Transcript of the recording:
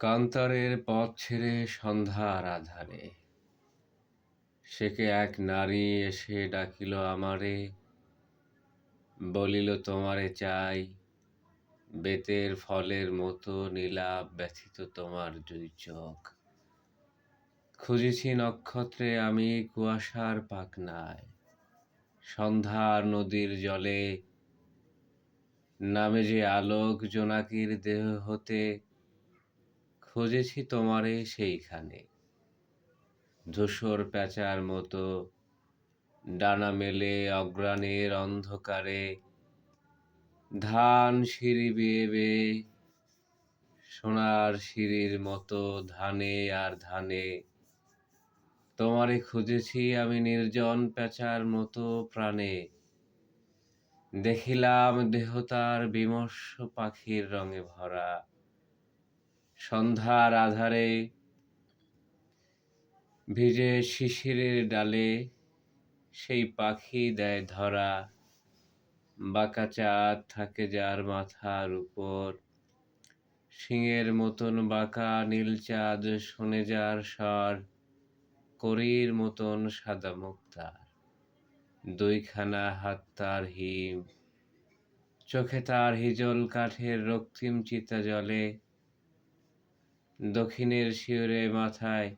কান্তারের পথ ছেড়ে সন্ধ্যার আঁধারে সেকে এক নারী এসে ডাকিল আমারে, বলিল তোমারে চাই, বেতের ফলের মতো নীলাভ ব্যথিত তোমার দুই চোখ। খুঁজেছি নক্ষত্রে আমি কুয়াশার পাখনায়, সন্ধ্যার নদীর জলে নামে যে আলোক জোনাকির দেহ হতে, খুঁজেছি তোমারে সেইখানে। ধূসর প্যাঁচার মতো ডানা মেলে অগ্রাণের অন্ধকারে, ধান সিঁড়ি বেয়ে বেয়ে সোনার সিঁড়ির মতো ধানে আর ধানে তোমারে খুঁজেছি আমি নির্জন প্যাঁচার মতো প্রাণে। দেখিলাম দেহ তার বিমর্ষ পাখির রঙে ভরা, সন্ধ্যার আধারে ভিজে শিশিরের ডালে সেই পাখি দেয় ধরা। বাঁকা চাঁদ থাকে যার মাথার উপর, শিঙের মতন বাঁকা নীল চাঁদ শোনে যার স্বর, কড়ির মতন সাদা মুখ তার, দুইখানা হাত তার হিম, চোখে তার হিজল কাঠের রক্তিম চিতা জ্বলে। দক্ষিণের শিয়রে মাথায়